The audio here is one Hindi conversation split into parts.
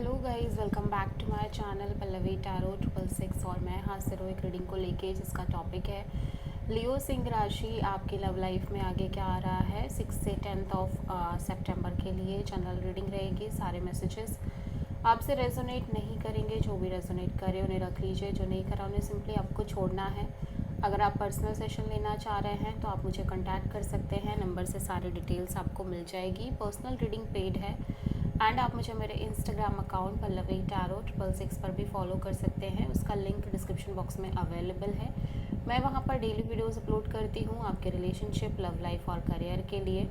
Hello guys, welcome back to my channel Pallavi tarot 666। और मैं हाजिर हूँ एक रीडिंग को लेके जिसका टॉपिक है लियो सिंह राशि आपकी लव लाइफ में आगे क्या आ रहा है 6 से 10 ऑफ सितंबर के लिए। जनरल रीडिंग रहेगी। सारे मैसेजेस आपसे रेजोनेट नहीं करेंगे। जो भी रेजोनेट करे उन्हें रख लीजिए, जो नहीं करा उन्हें सिंपली आपको छोड़ना है। अगर आप पर्सनल सेशन लेना चाह रहे हैं तो आप मुझे कांटेक्ट कर सकते हैं। नंबर से सारी डिटेल्स आपको मिल जाएगी। पर्सनल रीडिंग पेड है एंड आप मुझे मेरे इंस्टाग्राम अकाउंट पल्लवी टैरो 666 पर भी फॉलो कर सकते हैं। उसका लिंक डिस्क्रिप्शन बॉक्स में अवेलेबल है। मैं वहाँ पर डेली वीडियोस अपलोड करती हूँ आपके रिलेशनशिप, लव लाइफ और करियर के लिए।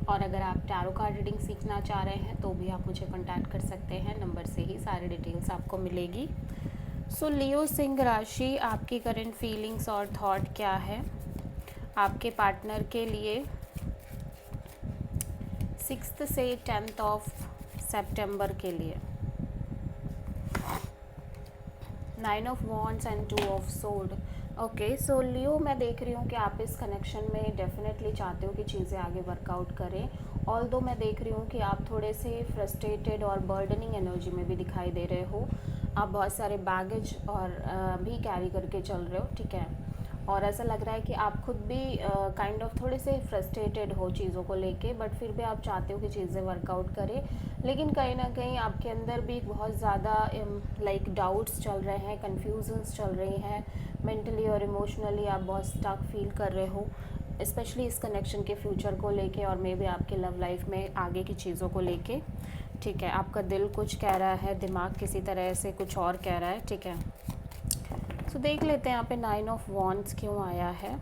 और अगर आप टैरो कार्ड रीडिंग सीखना चाह रहे हैं तो भी आप मुझे कांटेक्ट कर सकते हैं। नंबर से ही सारी डिटेल्स आपको मिलेगी। सो लियो सिंह राशि आपकी करंट फीलिंग्स और थॉट क्या है आपके पार्टनर के लिए 6 से 10 ऑफ सितंबर के लिए। 9 of wands and 2 of sword. Okay, so Leo, मैं देख रही हूँ कि आप इस कनेक्शन में डेफिनेटली चाहते हो कि चीज़ें आगे वर्कआउट करें। ऑल्दो मैं देख रही हूँ कि आप थोड़े से फ्रस्ट्रेटेड और बर्डनिंग एनर्जी में भी दिखाई दे रहे हो। आप बहुत सारे बैगेज और भी कैरी करके चल रहे हो, ठीक है। और ऐसा लग रहा है कि आप खुद भी काइंड ऑफ थोड़े से फ्रस्ट्रेटेड हो चीज़ों को लेके, बट फिर भी आप चाहते हो कि चीज़ें वर्कआउट करें। लेकिन कहीं ना कहीं आपके अंदर भी बहुत ज़्यादा लाइक डाउट्स चल रहे हैं, कन्फ्यूजन्स चल रही हैं। मेंटली और इमोशनली आप बहुत स्टक फील कर रहे हो, स्पेशली इस कनेक्शन के फ्यूचर को लेके और मे बी आपके लव लाइफ में आगे की चीज़ों को लेके, ठीक है। आपका दिल कुछ कह रहा है, दिमाग किसी तरह से कुछ और कह रहा है, ठीक है। तो देख लेते हैं यहाँ पे 9 ऑफ वॉन्ड्स क्यों आया है।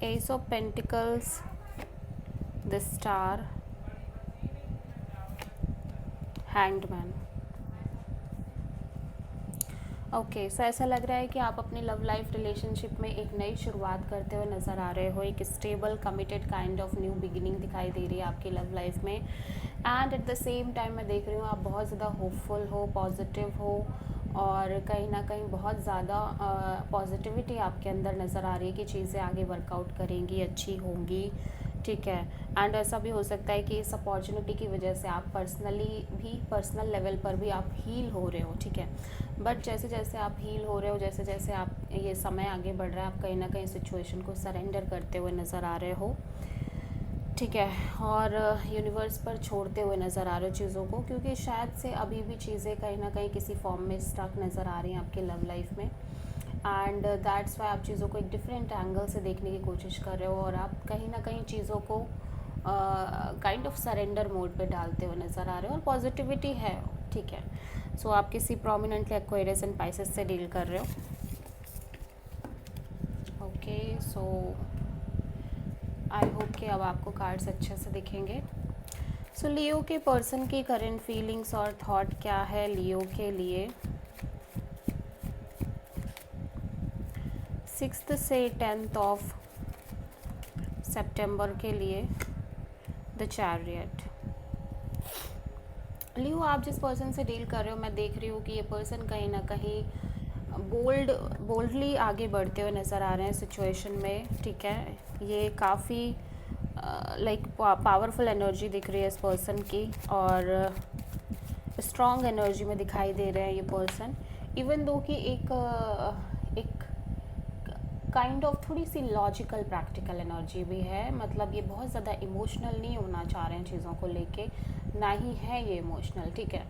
Ace of pentacles, the star, hanged man. Okay, so ऐसा लग रहा है कि आप अपनी लव लाइफ रिलेशनशिप में एक नई शुरुआत करते हुए नज़र आ रहे हो। एक stable committed kind of new beginning दिखाई दे रही है आपकी लव लाइफ में। And at the same time मैं देख रही हूँ आप बहुत ज़्यादा होपफुल हो, पॉजिटिव हो और कहीं ना कहीं बहुत ज़्यादा पॉजिटिविटी आपके अंदर नज़र आ रही है कि चीज़ें आगे वर्कआउट करेंगी, अच्छी होंगी, ठीक है। एंड ऐसा भी हो सकता है कि इस अपॉर्चुनिटी की वजह से आप पर्सनली भी, पर्सनल लेवल पर भी आप हील हो रहे हो, ठीक है। बट जैसे जैसे आप हील हो रहे हो, जैसे जैसे आप ये समय आगे बढ़ रहा है, आप कहीं ना कहीं सिचुएशन को सरेंडर करते हुए नज़र आ रहे हो, ठीक है। और यूनिवर्स पर छोड़ते हुए नज़र आ रहे हो चीज़ों को, क्योंकि शायद से अभी भी चीज़ें कहीं ना कहीं किसी फॉर्म में स्टक नज़र आ रही हैं आपके लव लाइफ में। एंड दैट्स वाई आप चीज़ों को एक डिफरेंट एंगल से देखने की कोशिश कर रहे हो और आप कहीं ना कहीं चीज़ों को काइंड ऑफ सरेंडर मोड पे डालते हुए नज़र आ रहे हो और पॉजिटिविटी है, ठीक है। सो आप किसी प्रोमिनेंटली एक्वेरियस एंड पाइसेस से डील कर रहे हो। ओके, सो आई होप कि अब आपको कार्ड्स अच्छे से दिखेंगे। सो लियो के पर्सन की करंट फीलिंग्स और थॉट क्या है लियो के लिए 6 से 10 ऑफ सितंबर के लिए। The chariot. लियो, आप जिस पर्सन से डील कर रहे हो, मैं देख रही हूँ कि ये पर्सन कहीं ना कहीं बोल्डली आगे बढ़ते हुए नज़र आ रहे हैं सिचुएशन में, ठीक है। ये काफ़ी लाइक पावरफुल एनर्जी दिख रही है इस पर्सन की और स्ट्रॉन्ग एनर्जी में दिखाई दे रहे हैं ये पर्सन। इवन दो कि एक काइंड ऑफ थोड़ी सी लॉजिकल प्रैक्टिकल एनर्जी भी है। मतलब ये बहुत ज़्यादा इमोशनल नहीं होना चाह रहे हैं चीज़ों को लेके, ना ही है ये इमोशनल, ठीक है।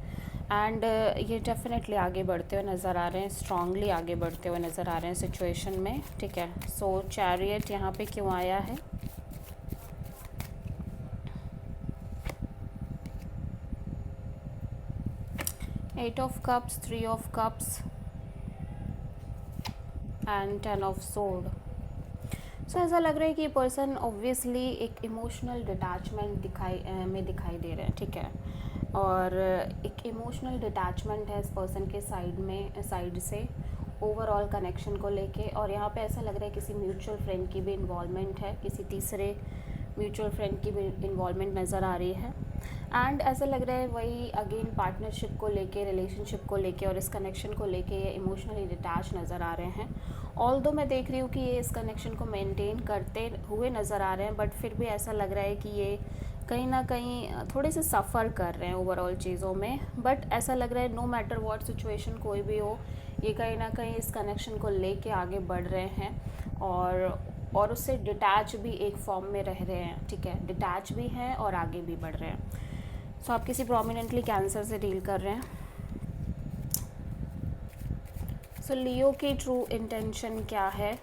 एंड ये डेफिनेटली आगे बढ़ते हुए नज़र आ रहे हैं, स्ट्रांगली आगे बढ़ते हुए नज़र आ रहे हैं सिचुएशन में, ठीक है। सो चैरियट यहाँ पे क्यों आया है। Eight of cups, 3 of cups and 10 of sword. So ऐसा लग रहा है कि ये पर्सन ऑब्वियसली एक इमोशनल डिटैचमेंट दिखाई दे रहे हैं, ठीक है। और एक इमोशनल डिटैचमेंट है इस पर्सन के साइड से ओवरऑल कनेक्शन को लेके। और यहाँ पे ऐसा लग रहा है किसी म्यूचुअल फ्रेंड की भी इन्वॉल्वमेंट है, किसी तीसरे म्यूचुअल फ्रेंड की भी इन्वॉल्वमेंट नज़र आ रही है। एंड ऐसा लग रहा है वही अगेन पार्टनरशिप को लेके, रिलेशनशिप को लेके और इस कनेक्शन को लेके ये इमोशनली डिटैच नज़र आ रहे हैं। ऑल्दो मैं देख रही हूँ कि ये इस कनेक्शन को मेंटेन करते हुए नज़र आ रहे हैं, बट फिर भी ऐसा लग रहा है कि ये कहीं ना कहीं थोड़े से सफ़र कर रहे हैं ओवरऑल चीज़ों में। बट ऐसा लग रहा है नो मैटर व्हाट सिचुएशन कोई भी हो, ये कहीं ना कहीं इस कनेक्शन को लेके आगे बढ़ रहे हैं और उससे डिटैच भी एक फॉर्म में रह रहे हैं, ठीक है, डिटैच भी हैं और आगे भी बढ़ रहे हैं। सो आप किसी प्रोमिनेंटली कैंसर से डील कर रहे हैं। सो लियो की ट्रू इंटेंशन क्या है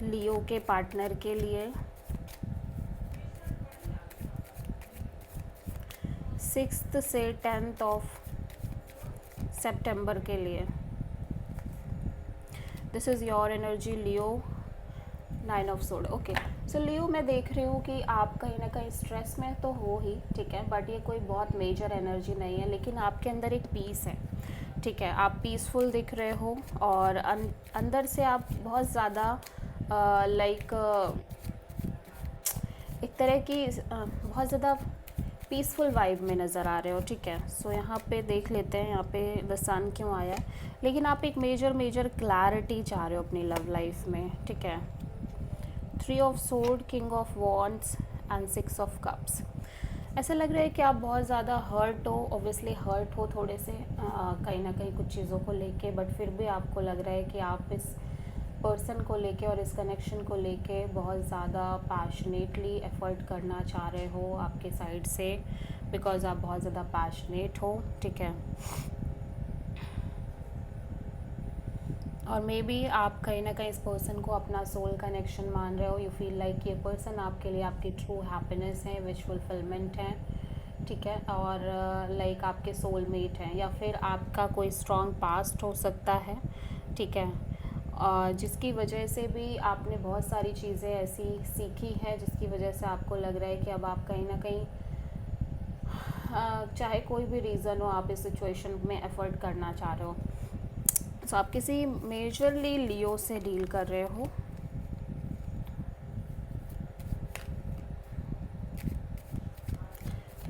लियो के पार्टनर के लिए 6 से 10 ऑफ सितंबर के लिए। This is your energy Leo, 9 of सोड। ओके, सो लियो मैं देख रही हूँ कि आप कहीं ना कहीं स्ट्रेस में तो हो ही, ठीक है, बट ये कोई बहुत मेजर एनर्जी नहीं है, लेकिन आपके अंदर एक पीस है, ठीक है, आप पीसफुल दिख रहे हो और अंदर से आप बहुत ज़्यादा लाइक एक तरह की बहुत ज़्यादा पीसफुल वाइब में नज़र आ रहे हो, ठीक है। सो यहाँ पे देख लेते हैं यहाँ पे द सन क्यों आया है, लेकिन आप एक मेजर क्लैरिटी चाह रहे हो अपनी लव लाइफ में, ठीक है। 3 of sword, king of wands and 6 of cups. ऐसा लग रहा है कि आप बहुत ज़्यादा हर्ट हो, ऑब्वियसली हर्ट हो थोड़े से कहीं ना कहीं कुछ चीज़ों को लेके, बट फिर भी आपको लग रहा है कि आप इस पर्सन को लेके और इस कनेक्शन को लेके बहुत ज़्यादा पैशनेटली एफर्ट करना चाह रहे हो आपके साइड से, बिकॉज आप बहुत ज़्यादा पैशनेट हो, ठीक है। और मे बी आप कहीं ना कहीं इस पर्सन को अपना सोल कनेक्शन मान रहे हो। यू फील लाइक ये पर्सन आपके लिए आपकी ट्रू हैप्पीनेस है, विश फुलफिलमेंट है, ठीक है, और लाइक आपके सोलमेट हैं, या फिर आपका कोई स्ट्रॉन्ग पास्ट हो सकता है, ठीक है, जिसकी वजह से भी आपने बहुत सारी चीज़ें ऐसी सीखी है जिसकी वजह से आपको लग रहा है कि अब आप कहीं ना कहीं चाहे कोई भी रीज़न हो आप इस सिचुएशन में एफर्ट करना चाह रहे हो। सो आप किसी मेजरली लियो से डील कर रहे हो।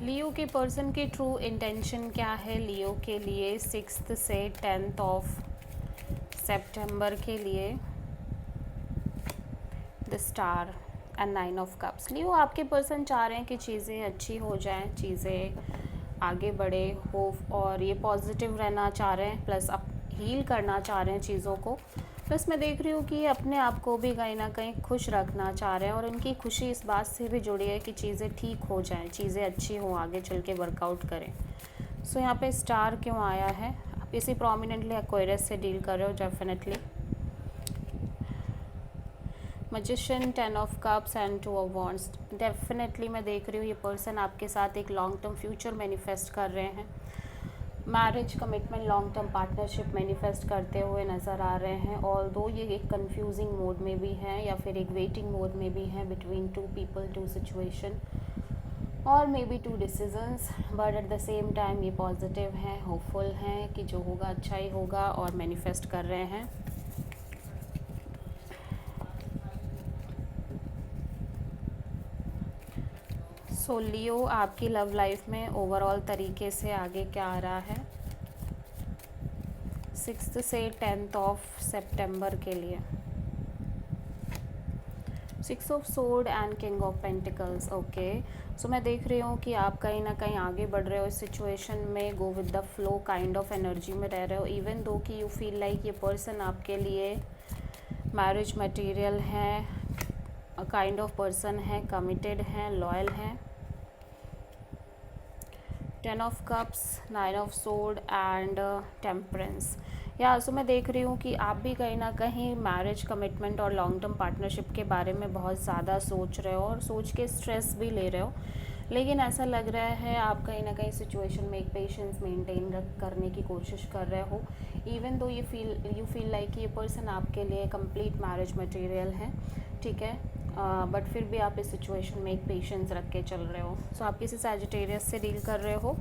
लियो के पर्सन की ट्रू इंटेंशन क्या है लियो के लिए 6 से 10 ऑफ सितंबर के लिए। The star and 9 of cups. Leo आपके पर्सन चाह रहे हैं कि चीज़ें अच्छी हो जाएं, चीज़ें आगे बढ़े हो, और ये पॉजिटिव रहना चाह रहे हैं, प्लस आप हील करना चाह रहे हैं चीज़ों को। प्लस मैं देख रही हूँ कि अपने आप को भी कहीं ना कहीं खुश रखना चाह रहे हैं, और उनकी खुशी इस बात से भी जुड़ी है कि चीज़ें ठीक हो जाएं, चीज़ें अच्छी हों, आगे चल के वर्कआउट करें। सो यहाँ पे स्टार क्यों आया है? आप किसी प्रोमिनेंटली एक्वेरियस से डील कर रहे हो definitely. Magician, 10 of cups and 2 of wands. Definitely मैं देख रही हूँ ये पर्सन आपके साथ एक लॉन्ग टर्म फ्यूचर मैनिफेस्ट कर रहे हैं, marriage, commitment, long term partnership manifest करते हुए नज़र आ रहे हैं। ऑल्दो ये एक कंफ्यूजिंग मोड में भी हैं या फिर एक वेटिंग मोड में भी हैं बिटवीन 2 पीपल, 2 सिचुएशन और may be 2 decisions, but at the same time ये पॉजिटिव हैं, होपफुल हैं कि जो होगा अच्छा ही होगा, और मैनिफेस्ट कर रहे हैं। सो लियो आपकी लव लाइफ में ओवरऑल तरीके से आगे क्या आ रहा है 6 से 10 ऑफ सितंबर के लिए। 6 of sword and king of pentacles. Okay, so मैं देख रही हूँ कि आप कहीं ना कहीं आगे बढ़ रहे हो इस सिचुएशन में, go with the flow kind of energy में रह रहे हो, इवन दो कि यू फील लाइक ये पर्सन आपके लिए मैरिज मटेरियल है, काइंड ऑफ पर्सन है, कमिटेड हैं, लॉयल हैं। 10 of cups, 9 of sword and temperance. या सो मैं देख रही हूँ कि आप भी कहीं ना कहीं मैरिज, कमिटमेंट और लॉन्ग टर्म पार्टनरशिप के बारे में बहुत ज़्यादा सोच रहे हो, और सोच के स्ट्रेस भी ले रहे हो, लेकिन ऐसा लग रहा है आप कहीं ना कहीं सिचुएशन में एक पेशेंस मेंटेन करने की कोशिश कर रहे हो, even though you feel like ये पर्सन आपके लिए कंप्लीट मैरिज मटेरियल है, ठीक है, बट फिर भी आप इस सिचुएशन में एक पेशेंस रख के चल रहे हो। सो आप किसी सैजिटेरियस से डील कर रहे हो।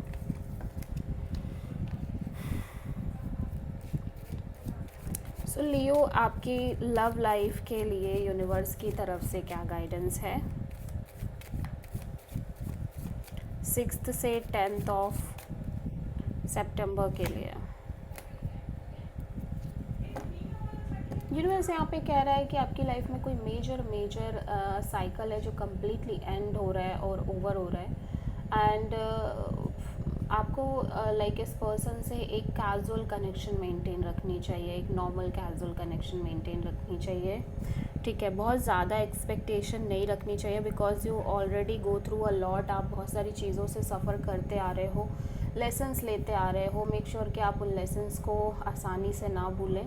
सो लियो आपकी लव लाइफ के लिए यूनिवर्स की तरफ से क्या गाइडेंस है 6 से 10 ऑफ सितंबर के लिए। यूनिवर्स यहाँ पे कह रहा है कि आपकी लाइफ में कोई मेजर मेजर साइकिल है जो कम्प्लीटली एंड हो रहा है और ओवर हो रहा है। एंड आपको लाइक इस पर्सन से एक कैजुअल कनेक्शन मेंटेन रखनी चाहिए, एक नॉर्मल कैजुअल कनेक्शन मेंटेन रखनी चाहिए। ठीक है, बहुत ज़्यादा एक्सपेक्टेशन नहीं रखनी चाहिए, because you already go through a lot. आप बहुत सारी चीज़ों से सफ़र करते आ रहे हो, लेसन्स लेते आ रहे हो। मेक श्योर कि आप उन लेसन्स को आसानी से ना भूलें।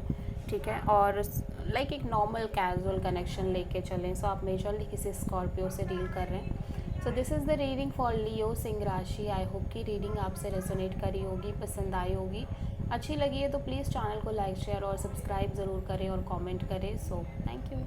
ठीक है, और लाइक एक नॉर्मल कैजुअल कनेक्शन लेके चलें। सो आप मेजरली किसी स्कॉर्पियो से डील कर रहे हैं। So this is the reading for Leo सिंह राशि। आई होप कि रीडिंग आपसे रेजोनेट करी होगी, पसंद आई होगी। अच्छी लगी है तो प्लीज़ चैनल को लाइक शेयर और सब्सक्राइब ज़रूर करें और कमेंट करें। So thank you.